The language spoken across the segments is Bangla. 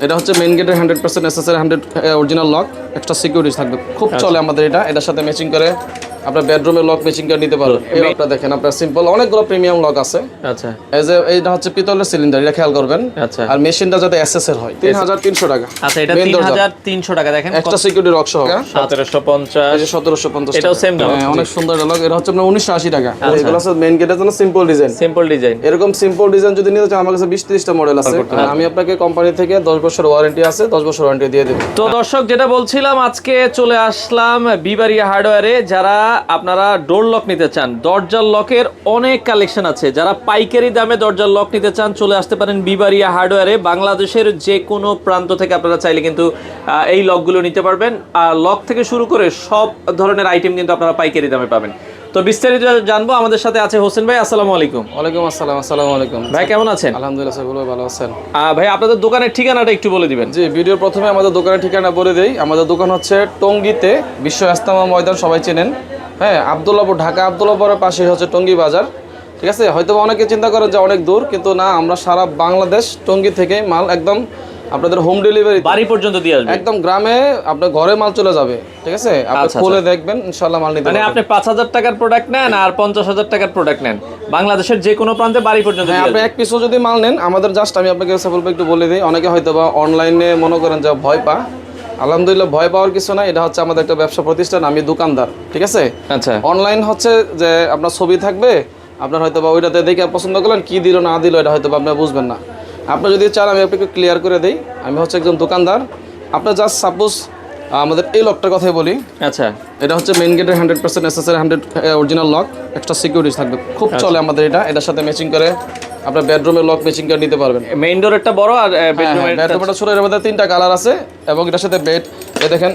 এটা হচ্ছে মেইন গেটের 100% SSR 100 original lock, extra security থাকবে। খুব চলে আমাদের এটার সাথে ম্যাচিং করে আপনার বেডরুমের লক ম্যাচিং করে নিতে পারবেন। এই লকটা দেখেন, আপনার সিম্পল অনেকগুলো প্রিমিয়াম লক আছে। আচ্ছা, এই যে এইটা হচ্ছে পিতলের সিলিন্ডার, এটা খেয়াল করবেন। আচ্ছা, আর মেশিনটা যাতে এসএসআর হয় 3300 টাকা। আচ্ছা, এটা 3300 টাকা। দেখেন এক্সট্রা সিকিউরিটি লক সহ 1750, এই যে 1750 এটাও সেম দাম। হ্যাঁ, অনেক সুন্দর এটা লক। এটা হচ্ছে আপনার 1980 টাকা। এগুলো আছে মেইন গেটের জন্য সিম্পল ডিজাইন। Simple design. এরকম সিম্পল ডিজাইন যদি নিতে চান আমার কাছে 20-30টা মডেল আছে। আমি আপনাকে কোম্পানি থেকে 10 বছর ওয়ারেন্টি আছে, 10 বছর ওয়ারেন্টি দিয়ে দেব। তো দর্শক, যেটা বলছিলাম, আজকে চলে আসলাম বিবারিয়া হার্ডওয়্যারে। যারা আপনারা ডোর লক নিতে চান, দরজার লকের অনেক কালেকশন আছে। যারা পাইকারি দামে দরজার লক নিতে চান, চলে আসতে পারেন বিবারিয়া হার্ডওয়্যারে। বাংলাদেশের যে কোনো প্রান্ত থেকে আপনারা চাইলে কিন্তু এই লকগুলো নিতে পারবেন। আর লক থেকে শুরু করে সব ধরনের আইটেম কিন্তু আপনারা পাইকারি দামে পাবেন। তো বিস্তারিত জানবো। আমাদের সাথে আছে হোসেন ভাই। আসসালামু আলাইকুম। ওয়ালাইকুম আসসালাম। আসসালামু আলাইকুম ভাই, কেমন আছেন? আলহামদুলিল্লাহ স্যার, ভালো আছেন? ভাই, আপনাদের দোকানের ঠিকানাটা একটু বলে দিবেন। জি, ভিডিওর প্রথমে আমাদের দোকানের ঠিকানা বলে দেই। আমাদের দোকান হচ্ছে টঙ্গীতে, বিশ্ব ইজতেমা ময়দান, সবাই চেনেন। হ্যাঁ, আব্দুল্লাহপুর, ঢাকা আব্দুল্লাহপুরের পাশে হচ্ছে টঙ্গী বাজার। ঠিক আছে, হয়তো অনেকে চিন্তা করেন যে অনেক দূর, কিন্তু না, আমরা সারা বাংলাদেশ টঙ্গী থেকে মাল একদম আপনাদের হোম ডেলিভারি বাড়ি পর্যন্ত দিয়ে আসবে। একদম গ্রামে আপনার ঘরে মাল চলে যাবে। ঠিক আছে, আপনি খুলে দেখবেন, ইনশাআল্লাহ মাল নিতে মানে আপনি 5000 টাকার প্রোডাক্ট নেন আর 50000 টাকার প্রোডাক্ট নেন, বাংলাদেশের যে কোনো প্রান্তে বাড়ি পর্যন্ত দিয়ে আপনি এক পিসও যদি মাল নেন আমাদের, জাস্ট আমি আপনাকে একটু বলে দিই। অনেকে হয়তো বা অনলাইনে মনে করেন যে ভয় পা, আলহামদুলিল্লাহ ভয় পাওয়ার কিছু না। এটা হচ্ছে আমাদের একটা ব্যবসা প্রতিষ্ঠান, আমি দোকানদার। ঠিক আছে, আচ্ছা। অনলাইন হচ্ছে যে আপনার ছবি থাকবে, আপনার হয়তো বা ওইটাতে দেখে পছন্দ করলেন, কি দিল না দিল এটা হয়তো আপনি বুঝবেন না। আপনি যদি চান আমি আপনাকে ক্লিয়ার করে দিই, আমি হচ্ছে একজন দোকানদার। আপনার জাস্ট সাপোজ আমাদের এই লকটার কথাই বলি। আচ্ছা, এটা হচ্ছে মেইন গেটের 100% SSR 100 original lock, extra security থাকবে। খুব চলে আমাদের এটার সাথে ম্যাচিং করে আপনার বেডরুমের লক ম্যাচিং করে নিতে পারবেন। মেইন ডোরটা বড় আর বেডরুমটা ছোট। এর মধ্যে 3টা কালার আছে এবং এটার সাথে বেড, এই দেখেন,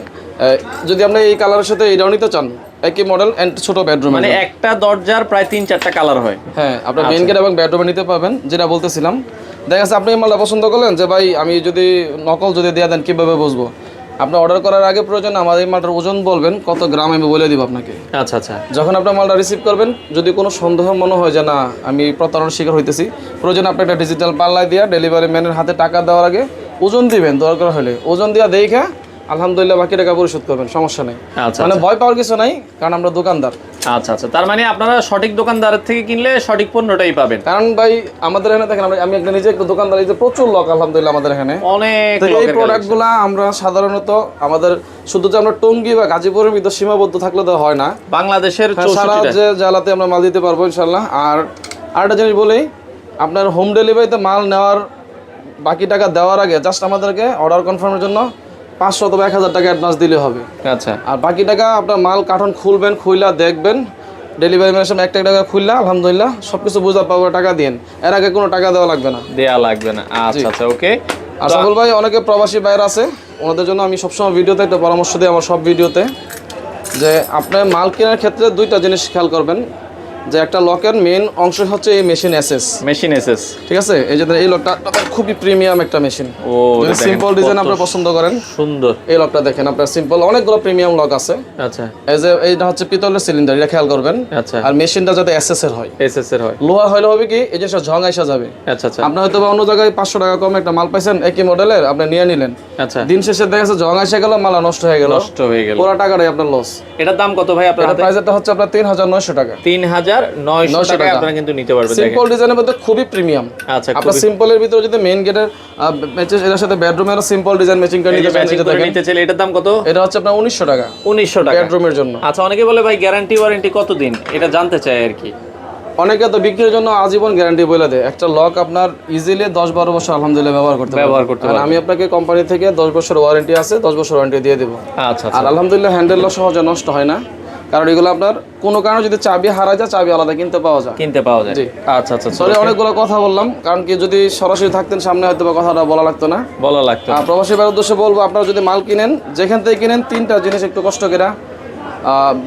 যদি আপনি এই কালারের সাথে এইটাও নিতে চান, একই মডেল এন্ড ছোট বেডরুম, মানে একটা দরজার প্রায় 3-4টা কালার হয়। হ্যাঁ, আপনার মেইন গেট এবং বেডরুমে নিতে পারবেন। যেটা বলতেছিলাম, দেখা যাচ্ছে আপনি এই মালটা পছন্দ করলেন যে ভাই আমি যদি নকল যদি দিয়ে দেন কীভাবে বুঝবো? আপনি অর্ডার করার আগে প্রয়োজন আমাদের এই মালটার ওজন বলবেন কত গ্রাম, আমি বলে দিব আপনাকে। আচ্ছা, আচ্ছা। যখন আপনার মালটা রিসিভ করবেন, যদি কোনো সন্দেহ মনে হয় যে না আমি প্রতারণার শিকার হইতেছি, প্রয়োজন আপনি একটা ডিজিটাল পাল্লায় দিয়ে ডেলিভারি ম্যানের হাতে টাকা দেওয়ার আগে ওজন দিবেন। দরকার হলে ওজন দিয়ে দেখে আলহামদুলিল্লাহ বাকি টাকা পরিশোধ করবেন, সমস্যা নেই। আচ্ছা, মানে ভয় পাওয়ার কিছু নাই, কারণ আমরা দোকানদার। আচ্ছা, আচ্ছা। তার মানে আপনারা সঠিক দোকানদারের থেকে কিনলে সঠিক পণ্যটাই পাবেন। কারণ ভাই আমাদের এখানে দেখেন, আমি একটা নিজে একটা দোকানদার, এই যে প্রচুর লক আলহামদুলিল্লাহ আমাদের এখানে অনেক। এই প্রোডাক্টগুলো আমরা সাধারণত আমাদের শুধু যে আমরা টঙ্গী বা গাজীপুরের ভিতর সীমাবদ্ধ থাকলে তো হয় না, বাংলাদেশের সারা যে জেলাতে আমরা মাল দিতে পারবো ইনশাল্লাহ। আর আরেকটা জিনিস বলি, আপনার হোম ডেলিভারিতে মাল নেওয়ার বাকি টাকা দেওয়ার আগে জাস্ট আমাদেরকে অর্ডার কনফার্মের জন্য 500 অথবা 1000 টাকা অ্যাডভান্স দিলে হবে। আচ্ছা। আর বাকি টাকা আপনার মাল কার্টন খুলবেন, খুইলা দেখবেন, ডেলিভারি ম্যানের সামনে একটা টাকা খুললা আলহামদুলিল্লাহ সব কিছু বুঝা পাবো, টাকা দিন। এর আগে কোনো টাকা দেওয়া লাগবে না, দেয়া লাগবে না। আচ্ছা, আচ্ছা, ওকে। আর সকল ভাই অনেকে প্রবাসী বাইরে আছে, ওনাদের জন্য আমি সবসময় ভিডিওতে একটা পরামর্শ দিই, আমার সব ভিডিওতে, যে আপনার মাল কেনার ক্ষেত্রে 2টা জিনিস খেয়াল করবেন। যে একটা লকের মেইন অংশ হচ্ছে এই মেশিন এসএস। ঠিক আছে, এই যে এই লকটা খুবই প্রিমিয়াম একটা মেশিন। ও, সিম্পল ডিজাইন আপনি পছন্দ করেন, সুন্দর এই লকটা দেখেন। আপনার সিম্পল অনেকগুলো প্রিমিয়াম লক আছে। আচ্ছা, এই যে এইটা হচ্ছে পিতলের সিলিন্ডার, এটা খেয়াল করবেন। আচ্ছা। আর মেশিনটা যাতে এসএস হয়, হয়। লোহা হলে হবে কি এই জিনিসটা ঝং আইসা যাবে। আচ্ছা, আচ্ছা। আপনি হয়তো অন্য জায়গায় 500 টাকা কম একটা মাল পাইছেন একই মডেলের, আপনি নিয়ে নিলেন। আচ্ছা। দিন শেষে দেখা যাচ্ছে ঝং আইসা গেল, মাল নষ্ট হয়ে গেল, পুরো টাকাটাই আপনার লস। এটার দাম কত ভাই আপনার? এটা প্রাইসটা হচ্ছে আপনার 3900 টাকা। 3900 টাকা আপনারা কিন্তু নিতে পারবেন। সিম্পল ডিজাইনের মধ্যে খুবই প্রিমিয়াম। আচ্ছা, আপনার সিম্পলের ভিতরে যদি মেইন গেটের ম্যাচেস, এর সাথে বেডরুমের সিম্পল ডিজাইন ম্যাচিং করে নিতে চাইলে এটার দাম কত? এটা হচ্ছে আপনার 1900 টাকা। 1900 টাকা বেডরুমের জন্য। আচ্ছা, অনেকে বলে ভাই গ্যারান্টি ওয়ারেন্টি কতদিন, এটা জানতে চাই আর কি। অনেকে তো বিক্রির জন্য আজীবন গ্যারান্টি বলে দেয়। একটা লক আপনার ইজিলি 10-12 বছর আলহামদুলিল্লাহ ব্যবহার করতে পারবেন। আমি আপনাকে কোম্পানি থেকে 10 বছর ওয়ারেন্টি আছে, 10 বছর ওয়ারেন্টি দিয়ে দেব। আচ্ছা। আর আলহামদুলিল্লাহ হ্যান্ডেল সহজে নষ্ট হয় না, কারণ এগুলো আপনার কোনো কারণে যদি চাবি হারা যায়, চাবি আলাদা কিনতে পাওয়া যায়। জি। আচ্ছা, আচ্ছা। সরি, অনেকগুলো কথা বললাম, কারণ কি যদি সরাসরি থাকতেন সামনে হয়তো কথাটা বলা লাগতো না। প্রবাসী ভাইয়ের উদ্দেশ্যে বলবো, আপনারা যদি মাল কিনেন, যেখান থেকে কিনেন, 3টা জিনিস একটু কষ্ট করে,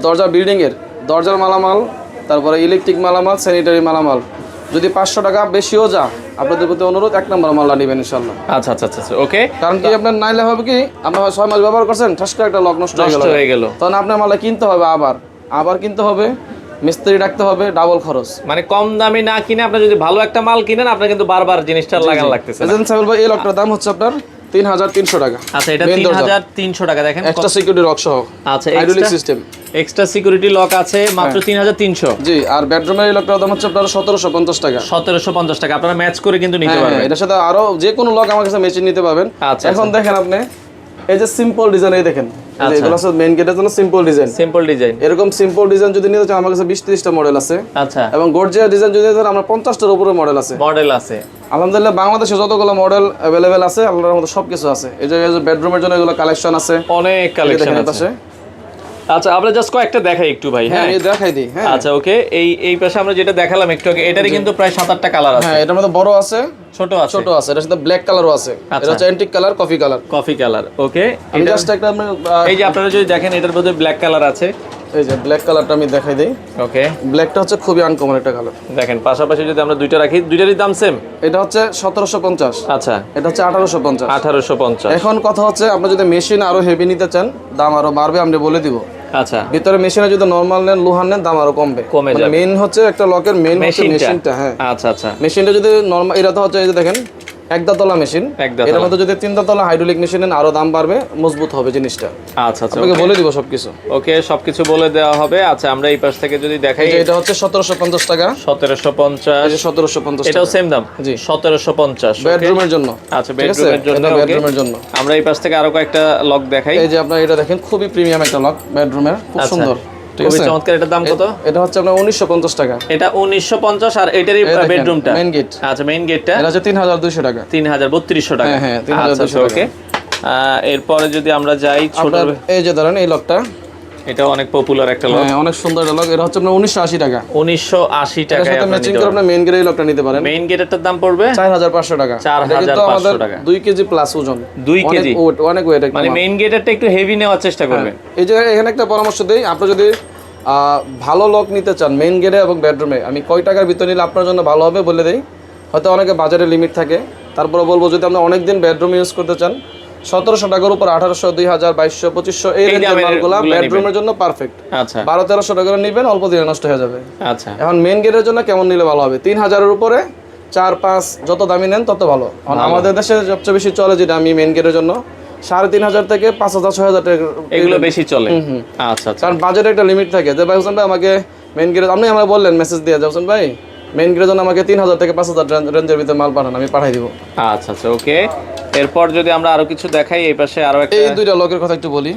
দরজা বিল্ডিংয়ের দরজার মালামাল, তারপরে ইলেকট্রিক মালামাল, স্যানিটারি মালামাল, যদি 500 টাকা বেশিও যা, আপনাদের প্রতি অনুরোধ 1 নম্বর মালটা নেবেন ইনশাআল্লাহ। আচ্ছা, আচ্ছা, আচ্ছা, ওকে। কারণ কি আপনার নাইলে হবে কি, আপনার 6 মাস ব্যবহার করছেন, ঠাস করে একটা লক নষ্ট হয়ে গেল, তখন আপনার মালটা কিনতে হবে, আবার কিনতে হবে, মিস্ত্রি ডাকতে হবে, ডাবল খরচ। মানে কম দামে না কিনে আপনি যদি ভালো একটা মাল কিনেন, আপনার কিন্তু বারবার জিনিসটা লাগান লাগতেছে। এজেন্ট সাহেব ভাই, এই লকটার দাম হচ্ছে আপনার 3300 টাকা। আচ্ছা, এটা 3300 টাকা। দেখেন এক্সট্রা সিকিউরিটি লক সহ। আচ্ছা, hydraulic system, extra security lock আছে, মাত্র 3300। জি। আর বেডরুমের এই লকটার দাম হচ্ছে আপনার 1750 টাকা। 1750 টাকা। আপনারা ম্যাচ করে কিন্তু নিতে পারবেন। এটার সাথে আরো যে কোনো লক আমার কাছে ম্যাচিং নিতে পারবেন। আচ্ছা, এখন দেখেন আপনি এই যে সিম্পল ডিজাইন, এই দেখেন এগুলো আছে মেইন গেটের জন্য সিম্পল ডিজাইন। সিম্পল ডিজাইন, এরকম সিম্পল ডিজাইন যদি নিতে চান আমার কাছে 20-30টা মডেল আছে। আচ্ছা। এবং গর্জিয়াস ডিজাইন যদি নিতে চান আমরা 50টার উপরে মডেল আছে। আলহামদুলিল্লাহ বাংলাদেশে যতগুলো মডেল अवेलेबल আছে আল্লাহর রহমতে সবকিছু আছে। এই যে বেডরুমের জন্য এগুলো কালেকশন আছে, অনেক কালেকশন আছে। আচ্ছা, আমরা জাস্ট কয়েকটা দেখাই একটু ভাই। হ্যাঁ, এই দেখাই দিই। হ্যাঁ, আচ্ছা, ওকে। এই পাশে আমরা যেটা দেখালাম একটু আগে, এটারই কিন্তু প্রায় 7-8টা কালার আছে। হ্যাঁ, এটার মধ্যে বড় আছে, ছোট আছে, এটার সাথে ব্ল্যাক কালারও আছে। এটা হচ্ছে অ্যান্টিক কালার, কফি কালার। ওকে, আমি জাস্ট একটা এই যে আপনারা যদি দেখেন এটার মধ্যে ব্ল্যাক কালার আছে। এই যে ব্ল্যাক কালারটা আমি দেখাই দিই। ওকে, ব্ল্যাকটা হচ্ছে খুবই আনকমন একটা কালার। দেখেন পাশাপাশি যদি আমরা দুইটা রাখি, দুইটারই দাম সেম। এটা হচ্ছে 1750। আচ্ছা, এটা হচ্ছে 1850। 1850। এখন কথা হচ্ছে আপনি যদি মেশিন আরো হেভি নিতে চান দাম আরো বাড়বে, আমরা বলে দিব। আচ্ছা, ভিতরে মেশিনে যদি নরমাল নেন, লোহার নেন, দাম আরো কমে যাবে। মেইন হচ্ছে একটা লকের মেইন হচ্ছে মেশিনটা। হ্যাঁ, আচ্ছা। মেশিনটা যদি নরমাল, এটা তো হচ্ছে এই যে দেখেন একদাতলা মেশিন, এর মধ্যে যদি 3 হাইড্রোলিক মেশিন নেন আরো দাম বাড়বে, মজবুত হবে জিনিসটা। আচ্ছা, আপনাকে বলে দিব সবকিছু। ওকে, সবকিছু বলে দেওয়া হবে। আচ্ছা, আমরা এই পাশ থেকে যদি দেখাই, এটা হচ্ছে 1750 টাকা। 1750। এই যে 1750, এটাও সেম দাম। জি, 1750 বেডরুমের জন্য। আচ্ছা, বেডরুমের জন্য। আমরা এই পাশ থেকে আরো কয়েকটা লক দেখাই। এই যে আপনারা এটা দেখেন, খুবই প্রিমিয়াম একটা লক বেডরুমের, খুব সুন্দর, খুবই চমৎকার। এটার দাম কত? এটা হচ্ছে আপনার 1950 টাকা। এটা 1950। আর এটারই বেডরুমটা, মেইন গেট। আচ্ছা, মেইন গেটটা এটা হচ্ছে 3200 টাকা। 3200 টাকা। হ্যাঁ, 3200 টাকা। ওকে, এরপরে যদি আমরা যাই ছোট, এই যে ধরেন এই লকটা, এটা অনেক পপুলার একটা লক। হ্যাঁ, অনেক সুন্দর একটা লক। এটা হচ্ছে আপনার 1980 টাকা। 1980 টাকায় আপনি ম্যাচিং করে আপনি মেইন গেটের লকটা নিতে পারেন। মেইন গেটের দাম পড়বে 4500 টাকা। 4500 টাকা। 2 কেজি প্লাস ওজন। 2 কেজি, অনেক ওয়েট। মানে মেইন গেটেরটা একটু হেভি নেওয়ার চেষ্টা করবেন। এই যে এখানে একটা পরামর্শ দেই, আপনি যদি ভালো লক নিতে চান মেইন গেটে এবং বেডরুমে, আমি কয় টাকার ভিতর নিলে আপনার জন্য ভালো হবে বলে দেই। হয়তো অনেকে বাজারে লিমিট থাকে, তারপরে বলবো যদি আপনি অনেক দিন বেডরুম ইউজ করতে চান, 1700 টাকার উপর 1800, 2000, 2200, 2500 এই রেঞ্জের মালগুলো বেডরুমের জন্য পারফেক্ট। আচ্ছা, 1200-1300 টাকা নেবেন, অল্প দিনে নষ্ট হয়ে যাবে। আচ্ছা, এখন মেইন গেটের জন্য কেমন নিলে ভালো হবে? 3000 এর উপরে 4-5, যত দামি নেন তত ভালো। আমাদের দেশে সবচেয়ে বেশি চলে যেটা আমি মেইন গেটের জন্য 3500 থেকে 5000-6000 টাকা, এগুলো বেশি চলে। আচ্ছা, কারণ বাজেটে একটা লিমিট থাকে যে ভাই হোসেন ভাই আমাকে মেইন গেট, আপনি আমাকে বললেন মেসেজ দিয়ে হোসেন ভাই মেইন গেটের জন্য আমাকে 3000 থেকে 5000 রেঞ্জের ভিতরে মাল পাঠান, আমি পাঠাই দিব। আচ্ছা, ওকে। এরপর যদি আমরা আরো কিছু দেখাই, এই পাশে আরো একটা, এই দুইটা লকের কথা একটু বলি।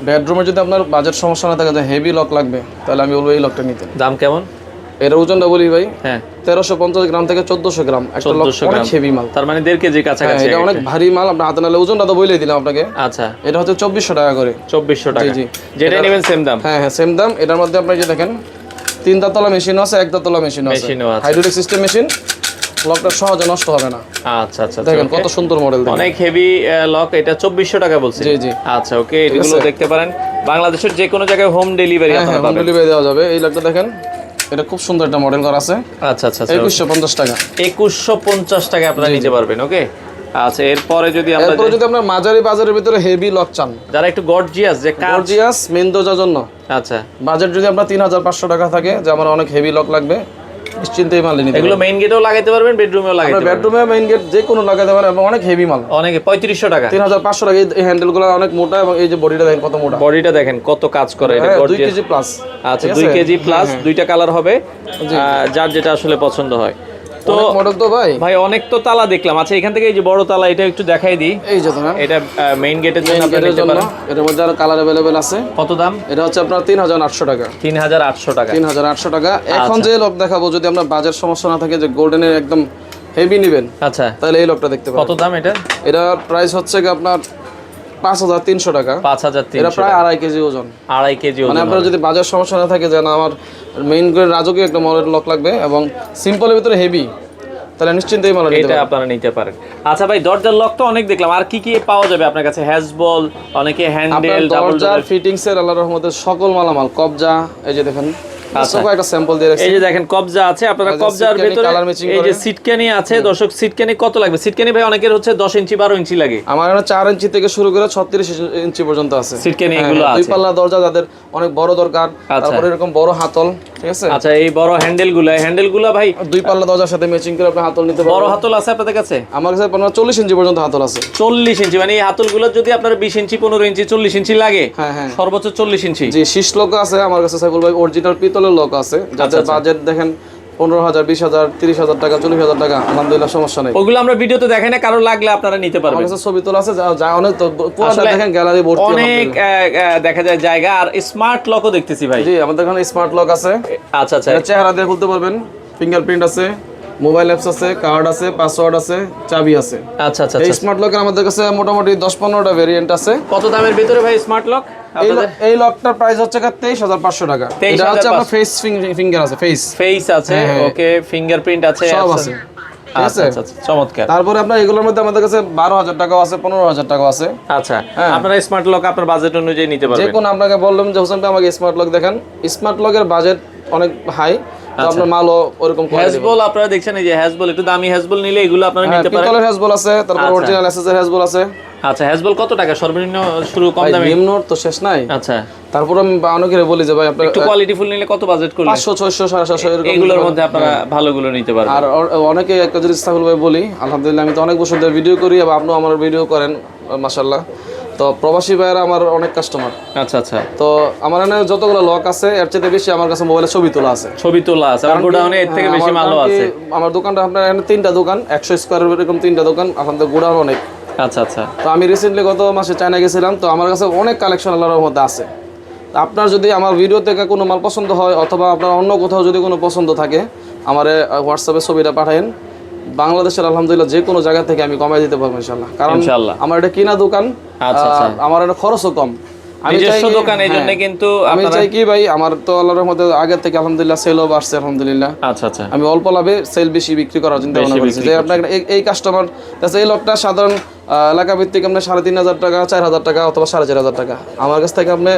বেডরুমে যদি আপনার বাজেট সমস্যা না থাকে, যে হেভি লক লাগবে, তাহলে আমি বলবো এই লকটা নিতে। দাম কেমন? এর ওজনটা বলি ভাই, হ্যাঁ, 1350 গ্রাম থেকে 1400 গ্রাম। একটা লক অনেক হেভি মাল, তার মানে 1.5 কেজি কাছাকাছি। এটা অনেক ভারী মাল, আপনি হাতে নালে ওজনটা তো বলেই দিলাম আপনাকে। আচ্ছা, এটা হচ্ছে 2400 টাকা করে। 2400 টাকা। জি, যেটা নেবেন সেম দাম। হ্যাঁ, সেম দাম। এটার মধ্যে আপনি যে দেখেন 3 দাতলা মেশিন আছে, 1 দাতলা মেশিন আছে, হাইড্রোলিক সিস্টেম মেশিন। লকটা সহজে নষ্ট হবে না। আচ্ছা, দেখেন কত সুন্দর মডেল, অনেক হেভি লক। এটা 2400 টাকা বলছি। জি। আচ্ছা, ওকে, এগুলো দেখতে পারেন। বাংলাদেশের যে কোনো জায়গায় হোম ডেলিভারি আপনারা পাবেন। হোম ডেলিভারি দেওয়া যাবে। এই লকটা দেখেন, এটা খুব সুন্দর একটা মডেল করা আছে। আচ্ছা, 2150 টাকা। 2150 টাকা আপনারা নিতে পারবেন। ওকে, আচ্ছা। এরপরে যদি আপনার মাঝারি বাজারের ভিতরে হেভি লক চান, যারা একটু গর্জিয়াস, যে গর্জিয়াস মেইন দরজার জন্য, আচ্ছা, বাজেট যদি আপনার 3500 টাকা থাকে, যে আমার অনেক হেভি লক লাগবে, নিশ্চিন্তেই মাল নিতে পারবেন। এগুলো মেইন গেটেও লাগাইতে পারবেন, বেডরুমেও লাগাইতে পারবেন। বেডরুমে মেইন গেট যে কোনো লাগাইতে পারবেন, এবং অনেক হেভি মাল। অনেকে 3500 টাকা, 3500 টাকা। এই হ্যান্ডেলগুলো অনেক মোটা, এবং এই যে বডিটা দেখেন কত মোটা। বডিটা দেখেন কত কাজ করে। এটা 2 কেজি প্লাস। আচ্ছা, 2 কেজি প্লাস, দুইটা কালার হবে, যার যেটা আসলে পছন্দ হয়। তো মডেল তো ভাই অনেক তো তালা দেখলাম। আচ্ছা, এখান থেকে এই যে বড় তালা, এটা একটু দেখাই দিই। এই যে ধরেন, এটা মেইন গেটের জন্য আপনারা নিতে পারেন। এর মধ্যে আরো কালার अवेलेबल আছে। কত দাম? এটা হচ্ছে আপনার 3800 টাকা। 3800 টাকা। 3800 টাকা। এখন যে লক দেখাবো, যদি আপনার বাজেট সমস্যা না থাকে, যে গোল্ডেনের একদম হেভি নেবেন, আচ্ছা, তাহলে এই লকটা দেখতে পারেন। কত দাম এটা? এটার প্রাইস হচ্ছে কি আপনার 5300 টাকা। 5300। এটা প্রায় 2.5 কেজি ওজন। 2.5 কেজি ওজন। মানে আপনার যদি বাজার সমস্যা না থাকে, যে না আমার মেইন করে রাজকীয় একটা মডেল লক লাগবে এবং সিম্পলের ভিতরে হেভি, তাহলে নিশ্চিন্তেই মাল নিতে পারেন। এটা আপনারা নিতে পারেন। আচ্ছা ভাই, দরজার লক তো অনেক দেখলাম, আর কি কি পাওয়া যাবে আপনার কাছে? হ্যাজবল, অনেকে হ্যান্ডেল, ডাবল দরজার ফিটিংস এর আল্লাহর রহমতে সকল মালামাল, কবজা, এই যে দেখেন আচ্ছা একটা স্যাম্পল দিয়ে রাখছি। এই যে দেখেন কবজা আছে, আপনারা কবজার ভিতরে এই যে সিটকানি আছে। দর্শক সিটকানি কত লাগবে? সিটকানি ভাই অনেকের হচ্ছে 10 ইঞ্চি 12 ইঞ্চি লাগে, আমার এখানে 4 ইঞ্চি থেকে শুরু করে 36 ইঞ্চি পর্যন্ত আছে সিটকানি এগুলো আছে। দুই পাল্লা দরজা যাদের অনেক বড় দরকার, তারপরে এরকম বড় হাতল, ঠিক আছে। আচ্ছা এই বড় হ্যান্ডেলগুলো ভাই দুই পাল্লা দরজার সাথে ম্যাচিং করে আপনি হাতল নিতে পারবেন। বড় হাতল আছে আপনাদের কাছে? আমার কাছে 40 ইঞ্চি পর্যন্ত হাতল আছে। 40 ইঞ্চি মানে এই হাতলগুলো যদি আপনার 20 ইঞ্চি 15 ইঞ্চি 40 ইঞ্চি লাগে, সর্বোচ্চ 40 ইঞ্চি। জি, শীষ লক আছে আমার কাছে সাইফুল ভাই, অরিজিনাল পিতলের লক আছে। যাদের বাজেট দেখেন 15,000 20,000 30,000 টাকা 40,000 টাকা, আলহামদুলিল্লাহ সমস্যা নেই। ওগুলো আমরা ভিডিওতে দেখাই না, কারো লাগলে আপনারা নিতে পারবেন। আমার কাছে ছবি তোলা আছে, যা অনেক পুরোটা দেখেন গ্যালারি ভর্তি, অনেক দেখা যায় জায়গা। আর স্মার্ট লকও দেখতেছি ভাই। জি, আমাদের এখানে স্মার্ট লক আছে। আচ্ছা আচ্ছা, চেহারা দিয়ে খুলতে পারবেন, ফিঙ্গারপ্রিন্ট আছে, মোবাইল অ্যাপস আছে, কার্ড আছে, পাসওয়ার্ড আছে, চাবি আছে। আচ্ছা আচ্ছা, এই স্মার্ট লকের আমাদের কাছে মোটামুটি 10-15টা ভেরিয়েন্ট আছে। কত দামের ভিতরে ভাই স্মার্ট লক? এই লকটার প্রাইস হচ্ছে 23,500 টাকা। এটা হচ্ছে আপনার ফেস ফিঙ্গার আছে, ফেস আছে, ওকে, ফিঙ্গারপ্রিন্ট আছে, সব আছে। ঠিক আছে, আচ্ছা চমৎকার। তারপরে আপনার এগুলোর মধ্যে আমাদের কাছে 12,000 টাকাও আছে, 15,000 টাকাও আছে। আচ্ছা, আপনারা স্মার্ট লক আপনার বাজেট অনুযায়ী নিতে পারবেন। যে কোন আপনাকে বললাম যে হোসেন ভাই আমাকে স্মার্ট লক দেখেন, স্মার্ট লকের বাজেট অনেক হাই, তো আপনার মালও ওরকম কোয়ালিটি। হ্যাজবল আপনারা দেখছেন, এই যে হ্যাজবল, একটু দামি হ্যাজবল নিলে এগুলো আপনারা নিতে পারেন। পিতলের হ্যাজবল আছে, তারপর অরিজিনাল এসএসআর হ্যাজবল আছে। আচ্ছা, হ্যাজবল কত টাকা সর্বনিম্ন শুরু? কম দামে নিম্ন তো শেষ নাই। আচ্ছা, তারপর আমি অনেকের বলি যে ভাই আপনারা একটু কোয়ালিটি ফুল নিলে কত বাজেট করলে? 500 600 750 এরকম এগুলোর মধ্যে আপনারা ভালোগুলো নিতে পারবেন। আর অনেকে একটা জিনিস সাইফুল ভাই বলি, আলহামদুলিল্লাহ আমি তো অনেক বছর ধরে ভিডিও করি এবং আপনিও আমার ভিডিও করেন মাশাআল্লাহ। তো প্রবাসী ভাইয়েরা আমার অনেক কাস্টমার। আচ্ছা আচ্ছা, তো আমার এখানে যতগুলো লক আছে এর চেয়ে বেশি আমার কাছে মোবাইলে ছবি তোলা আছে। আর গোডাউনে এর থেকে বেশি মালও আছে। আমার দোকানটা আপনার এখানে 3টা দোকান, 100 স্কয়ারের এরকম 3টা দোকান, আপনাদের গোডাউন অনেক। আচ্ছা আচ্ছা, তো আমি রিসেন্টলি গত মাসে চায়না গেছিলাম, তো আমার কাছে অনেক কালেকশন আল্লাহর মধ্যে আছে। আপনার যদি আমার ভিডিও থেকে কোনো মাল পছন্দ হয় অথবা আপনার অন্য কোথাও যদি কোনো পছন্দ থাকে, আমার হোয়াটসঅ্যাপে ছবিটা পাঠায়েন। বাংলাদেশের আলহামদুলিল্লাহ যে কোনো জায়গা থেকে আমি কমাই দিতে পারবো ইনশাআল্লাহ, কারণ আমার এটা কিনা দোকান। আমার এটা খরচও কম, আমি চাই কি ভাই, আমার তো আল্লাহর রহমতে আগের থেকে আলহামদুলিল্লাহ সেলও বাড়ছে আলহামদুলিল্লাহ। আচ্ছা আচ্ছা, আমি অল্প লাভে সেল বেশি বিক্রি করার চিন্তা ভাবনা করেছি যে আপনার এই কাস্টমার এই লটটা সাধারণ এলাকা ভিত্তিক আপনি 3,500 টাকা 4,000 টাকা অথবা 4,500 টাকা আমার কাছ থেকে আপনি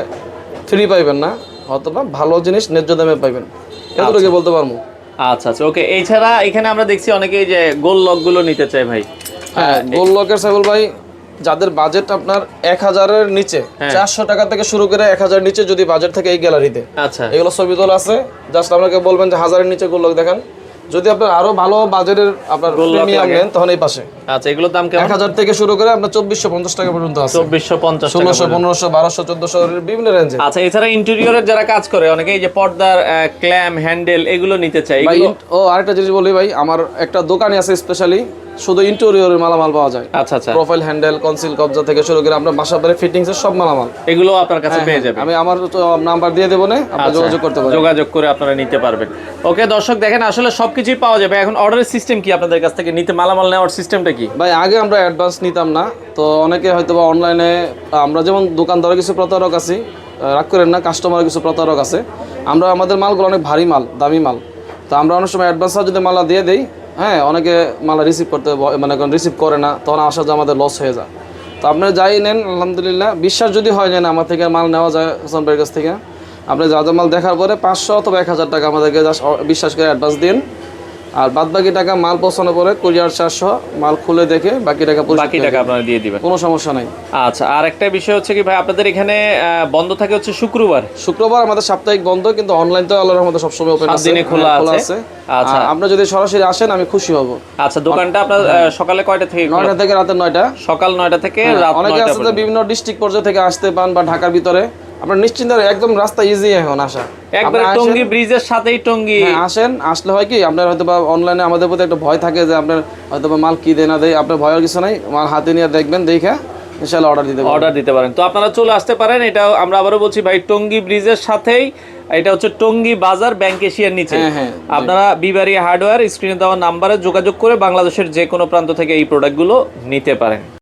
ফ্রি পাইবেন না, অথবা ভালো জিনিস ন্যায্য দামে পাইবেন, এতটুকু বলতে পারবো। আচ্ছা আচ্ছা, ওকে। এছাড়া এখানে আমরা দেখছি অনেকেই যে গোল লক গুলো নিতে চায় ভাই। হ্যাঁ, গোল লকের সাইফুল ভাই যাদের বাজেট আপনার 1000-এর নিচে, 400 টাকা থেকে শুরু করে 1000 নিচে যদি বাজেট থেকে এই গ্যালারিতে, আচ্ছা এগুলো ছবি তোলা আছে। জাস্ট আপনাকে বলবেন যে 1000-এর নিচে গোল লক দেখান। যদি আপনার আরো ভালো বাজেটের আপনার প্রিমিয়াম নেন তখন এই পাশে। আচ্ছা, এগুলোর দাম কেমন? 1000 থেকে শুরু করে আপনার 2450 টাকা পর্যন্ত আছে। 2450 টাকা, 1600 1500 1200 1400 এর বিভিন্ন রেঞ্জে। আচ্ছা, এছাড়া ইন্টেরিয়রের যারা কাজ করে অনেকে এই যে পর্দার ক্ল্যাম হ্যান্ডেল এগুলো নিতে চায়। ও আরেকটা জিনিস বলি ভাই, আমার একটা দোকানই আছে স্পেশালি শুধু ইন্টেরিয়রের মালামাল পাওয়া যায়। আচ্ছা আচ্ছা, প্রোফাইল হ্যান্ডেল কনসিল কবজা থেকে শুরু করে আপনার বাসা বাড়ি ফিটিংস এর সব মালামাল এগুলো আপনার কাছে পেয়ে যাবেন। আমি আমার নাম্বার দিয়ে দেব, না আপনি যোগাযোগ করতে পারেন, যোগাযোগ করে আপনারা নিতে পারবেন। ওকে দর্শক দেখেন, আসলে সবকিছুই পাওয়া যাবে। এখন অর্ডারের সিস্টেম কি আপনাদের কাছ থেকে নিতে, মালামাল নেওয়ার সিস্টেমটা কি ভাই? আগে আমরা অ্যাডভান্স নিতাম না, তো অনেকে হয়তো বা অনলাইনে, আমরা যেমন দোকানদারের কিছু প্রতারক আছি, রাগ করেন না, কাস্টমারের কিছু প্রতারক আছে। আমরা আমাদের মালগুলো অনেক ভারী মাল, দামি মাল, তো আমরা অনেক সময় অ্যাডভান্স যদি মালা দিয়ে দেই, হ্যাঁ অনেকে মালা রিসিভ করতে মানে রিসিভ করে না, তখন আসা যে আমাদের লস হয়ে যায়। তো আপনারা যাই নেন আলহামদুলিল্লাহ, বিশ্বাস যদি হয় না আমার থেকে মাল নেওয়া যায় হোসেন ভাইয়ের কাছ থেকে, আপনি যা যা মাল দেখার পরে 500 অথবা 1000 টাকা আমাদেরকে বিশ্বাস করে অ্যাডভান্স দিন, আর বাদ বাকি টাকা মাল পৌঁছানোর পরে কুরিয়ার 400 মাল খুলে দেখে বাকি টাকা আপনারা দিয়ে দিবেন, কোনো সমস্যা নাই। আচ্ছা, আর একটা বিষয় হচ্ছে কি ভাই, আপনাদের এখানে বন্ধ থাকে হচ্ছে শুক্রবার আমাদের সাপ্তাহিক বন্ধ, কিন্তু অনলাইন তো আল্লাহর রহমতে সবসময় ওপেন আছে, দিনে খোলা আছে। আচ্ছা, আপনি যদি সরাসরি আসেন আমি খুশি হব। আচ্ছা, দোকানটা আপনার সকালে কয়টা থেকে? 9টা থেকে রাতে 9টা, সকাল 9টা থেকে রাত 9টা। অনেকে আছে বিভিন্ন ডিস্ট্রিক্ট পর্যায়ে থেকে আসতে পান বা ঢাকার ভিতরে, আপনার নিশ্চিন্তে একদম রাস্তা ইজি এখন আসা, একবারে টঙ্গী ব্রিজের সাথেই টঙ্গী। আসেন, আসলে হয় কি আপনার হয়তো বা অনলাইনে আমাদের প্রতি একটা ভয় থাকে যে আপনার হয়তো বা মাল কি দেয় না দেয়, আপনার ভয়ের কিছু নাই, মাল হাতে নিয়ে দেখবেন, দেখে ইনশাআল্লাহ অর্ডার দিতে পারেন। তো আপনারা চলে আসতে পারেন। এটা আমরা আবারও বলছি ভাই, টঙ্গী ব্রিজের সাথেই, এটা হচ্ছে টঙ্গী বাজার ব্যাংক এশিয়ার নিচে। আপনারা বিবারিয়া হার্ডওয়্যার স্ক্রিনে দেওয়া নাম্বারে যোগাযোগ করে বাংলাদেশের যে কোনো প্রান্ত থেকে এই প্রোডাক্টগুলো নিতে পারেন।